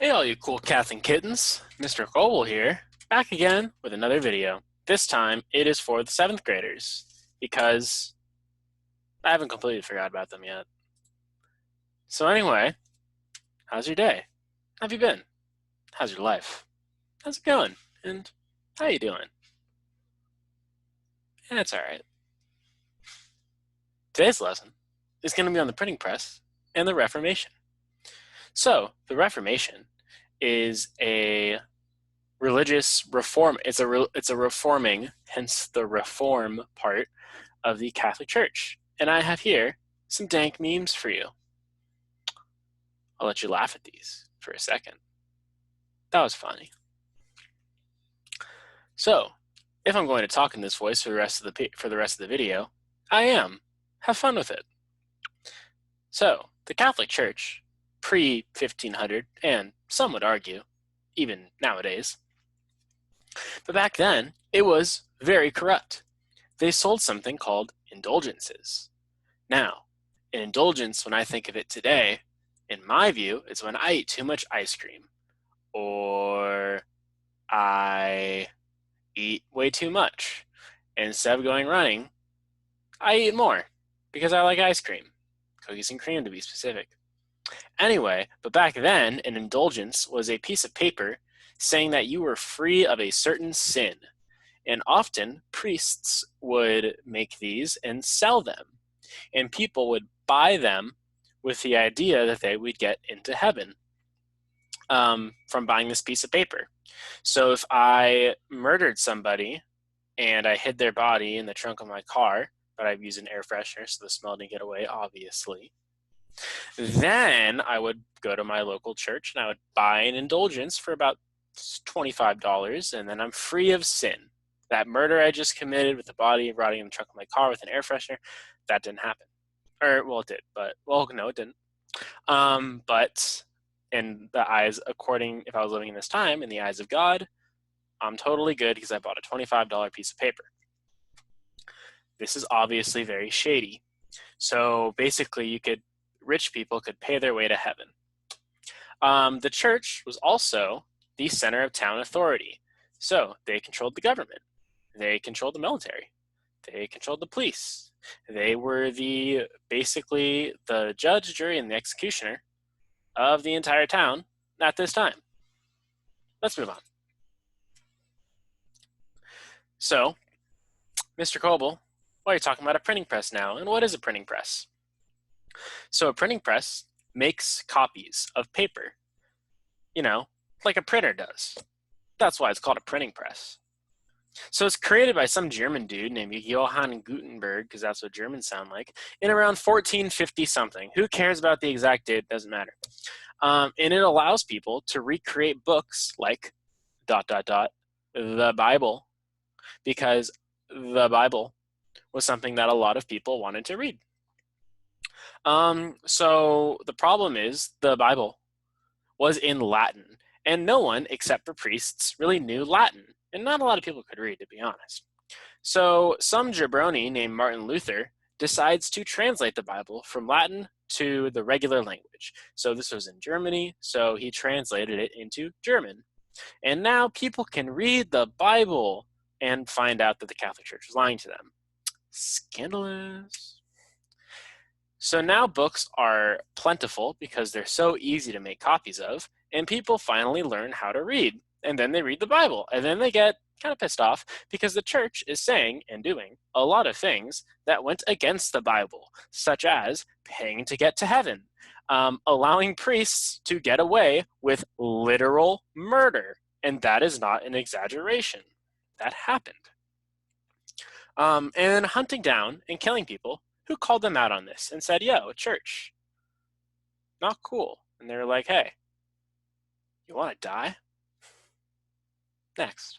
Hey all you cool cats and kittens, Mr. Koble here, back again with another video. This time it is for the 7th graders, because I haven't completely forgot about them yet. So anyway, how's your day? How have you been? How's your life? How's it going? And how you doing? Yeah, it's alright. Today's lesson is going to be on the printing press and the Reformation. So, the Reformation is a religious reform. It's a reforming, hence the reform part of the Catholic Church. And I have here some dank memes for you. I'll let you laugh at these for a second. That was funny. So, if I'm going to talk in this voice for the rest of the video, I am. Have fun with it. So, the Catholic Church, pre-1500, and some would argue, even nowadays, but back then, it was very corrupt. They sold something called indulgences. Now, an indulgence, when I think of it today, in my view, is when I eat too much ice cream, or I eat way too much. And instead of going running, I eat more because I like ice cream, cookies and cream to be specific. Anyway, but back then, an indulgence was a piece of paper saying that you were free of a certain sin. And often, priests would make these and sell them. And people would buy them with the idea that they would get into heaven from buying this piece of paper. So if I murdered somebody and I hid their body in the trunk of my car, but I've used an air freshener so the smell didn't get away, obviously, then I would go to my local church and I would buy an indulgence for about $25, and then I'm free of sin. That murder I just committed with the body rotting in the trunk of my car with an air freshener, that didn't happen. Or, well, it did, but, well, no, it didn't. But in the eyes, if I was living in this time, in the eyes of God, I'm totally good because I bought a $25 piece of paper. This is obviously very shady. So basically, rich people could pay their way to heaven. The church was also the center of town authority. So they controlled the government. They controlled the military. They controlled the police. They were basically the judge, jury, and the executioner of the entire town at this time. Let's move on. So, Mr. Koble, why are you talking about a printing press now? And what is a printing press? So a printing press makes copies of paper, like a printer does. That's why it's called a printing press. So it's created by some German dude named Johann Gutenberg, because that's what Germans sound like, in around 1450 something. Who cares about the exact date? Doesn't matter. And it allows people to recreate books like ... the Bible, because the Bible was something that a lot of people wanted to read. So the problem is the Bible was in Latin, and no one except for priests really knew Latin, and not a lot of people could read, to be honest. So some jabroni named Martin Luther decides to translate the Bible from Latin to the regular language. So this was in Germany, so he translated it into German. And now people can read the Bible and find out that the Catholic Church was lying to them. Scandalous. So now books are plentiful because they're so easy to make copies of, and people finally learn how to read. And then they read the Bible, and then they get kind of pissed off because the church is saying and doing a lot of things that went against the Bible, such as paying to get to heaven, allowing priests to get away with literal murder. And that is not an exaggeration. That happened. And hunting down and killing people who called them out on this and said, yo, church, not cool. And they were like, hey, you want to die? Next.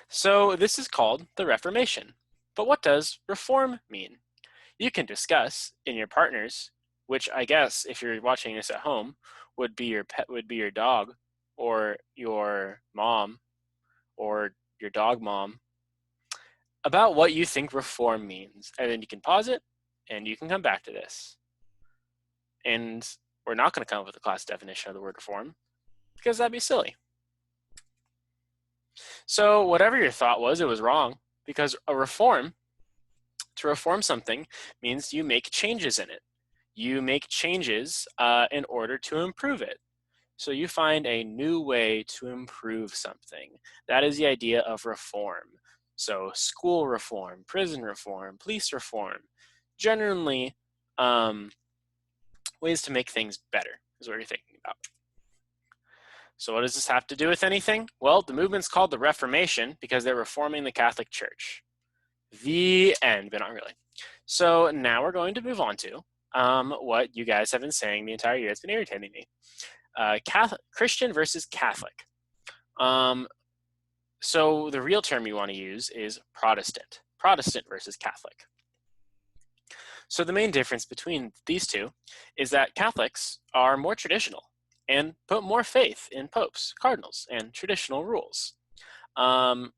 So this is called the Reformation. But what does reform mean? You can discuss in your partners, which I guess if you're watching this at home, would be your pet, would be your dog, or your mom, or your dog mom, about what you think reform means. And then you can pause it, and you can come back to this. And we're not going to come up with a class definition of the word reform. because that'd be silly. So whatever your thought was, it was wrong, because to reform something means you make changes in it. You make changes in order to improve it. So you find a new way to improve something. That is the idea of reform. So school reform, prison reform, police reform, generally ways to make things better is what you're thinking about. So what does this have to do with anything? Well, the movement's called the Reformation because they're reforming the Catholic Church. The end, but not really. So now we're going to move on to what you guys have been saying the entire year. It's been irritating me. Christian versus Catholic. So the real term you want to use is Protestant. Protestant versus Catholic. So the main difference between these two is that Catholics are more traditional and put more faith in popes, cardinals, and traditional rules. Their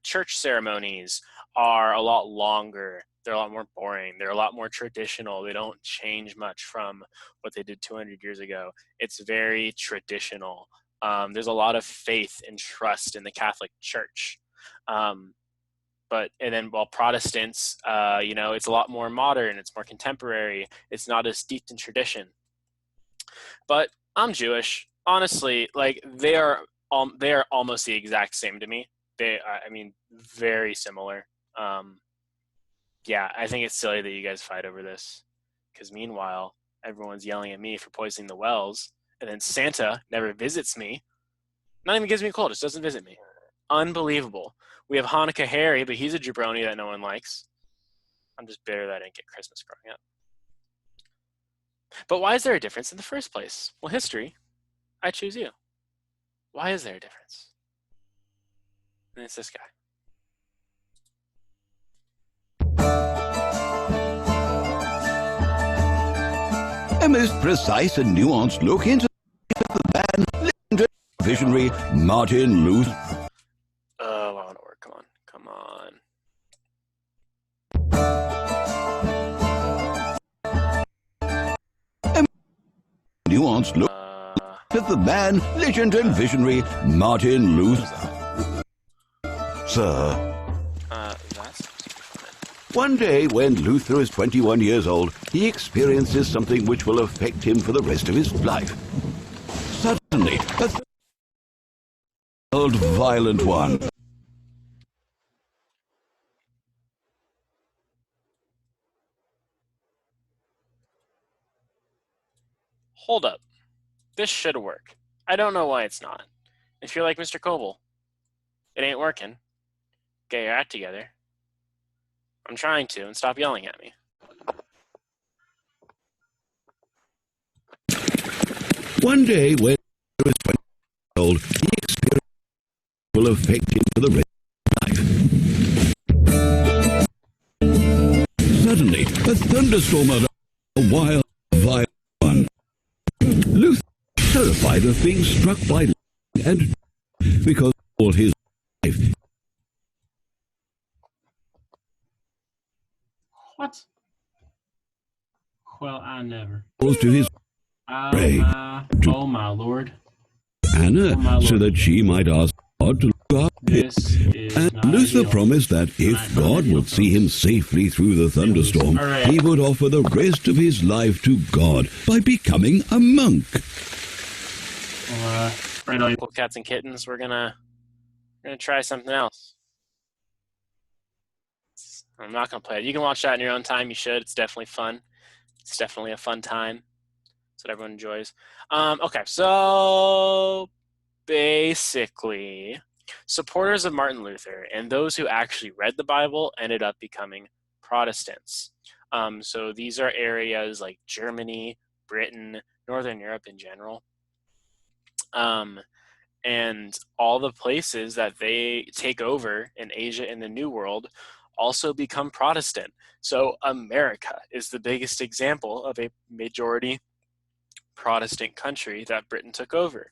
church ceremonies are a lot longer. They're a lot more boring. They're a lot more traditional. They don't change much from what they did 200 years ago. It's very traditional. There's a lot of faith and trust in the Catholic Church. And then while Protestants, it's a lot more modern. It's more contemporary. It's not as steeped in tradition. But I'm Jewish. Honestly, they are almost the exact same to me. Very similar. Yeah, I think it's silly that you guys fight over this, because meanwhile, everyone's yelling at me for poisoning the wells, and then Santa never visits me. Not even gives me a cold, just doesn't visit me. Unbelievable. We have Hanukkah Harry, but he's a jabroni that no one likes. I'm just bitter that I didn't get Christmas growing up. But why is there a difference in the first place? Well, history. I choose you. Why is there a difference? And it's this guy. A most precise and nuanced look into the man, legendary visionary Martin Luther. I want to work. Come on. A nuanced look at the man, legend and visionary Martin Luther. Sir. That's One day, when Luther is 21 years old, he experiences something which will affect him for the rest of his life. Suddenly, a violent one. Hold up. This should work. I don't know why it's not. If you're like Mr. Koble, it ain't working. Get your act together. I'm trying to, and stop yelling at me. One day, when he was 20 years old, he experienced will affect him for the rest of his life. Suddenly, a thunderstorm uttered a wild, violent one. Luther, terrified of being struck by lightning and because all his life. What? Well, I never. To his Oh my Lord. Anna, so that she might ask God to look after him. And Luther promised that if God would see him safely through the thunderstorm, he would offer the rest of his life to God by becoming a monk. Right on, cool cats and kittens. We're gonna try something else. I'm not gonna play it. You can watch that in your own time. You should. It's definitely fun. It's definitely a fun time. That's what everyone enjoys. Okay, so basically, supporters of Martin Luther and those who actually read the Bible ended up becoming Protestants. So these are areas like Germany, Britain, Northern Europe in general. And all the places that they take over in Asia and the New World also become Protestant. So America is the biggest example of a majority Protestant country that Britain took over.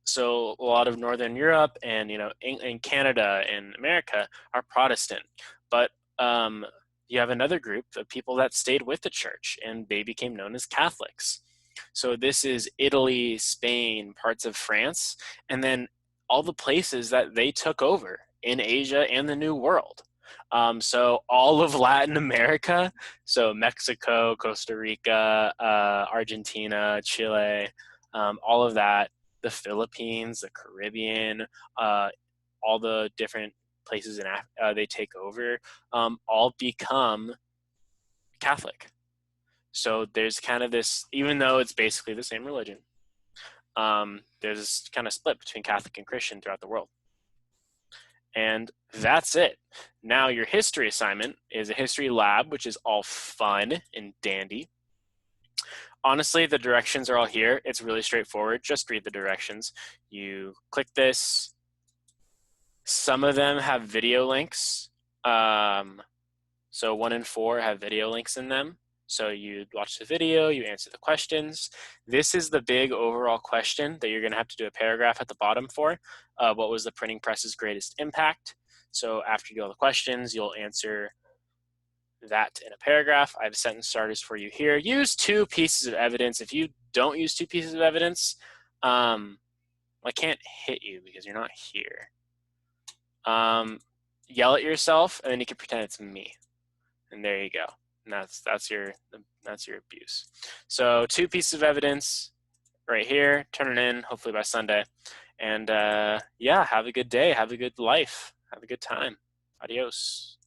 So a lot of Northern Europe and in Canada and America are Protestant, but you have another group of people that stayed with the church and they became known as Catholics. So this is Italy, Spain, parts of France, and then all the places that they took over in Asia and the New World. So all of Latin America, so Mexico, Costa Rica, Argentina, Chile, all of that, the Philippines, the Caribbean, all the different places in they take over, all become Catholic. So there's kind of this, even though it's basically the same religion, there's this kind of split between Catholic and Christian throughout the world. And that's it. Now your history assignment is a history lab, which is all fun and dandy. Honestly, the directions are all here. It's really straightforward. Just read the directions. You click this. Some of them have video links. So 1 and 4 have video links in them. So you watch the video, you answer the questions. This is the big overall question that you're going to have to do a paragraph at the bottom for. What was the printing press's greatest impact? So after you do all the questions, you'll answer that in a paragraph. I have sentence starters for you here. Use 2 pieces of evidence. If you don't use 2 pieces of evidence, I can't hit you because you're not here. Yell at yourself, and then you can pretend it's me. And there you go. And that's your abuse. So 2 pieces of evidence right here. Turn it in hopefully by Sunday. And yeah, have a good day. Have a good life. Have a good time. Adios.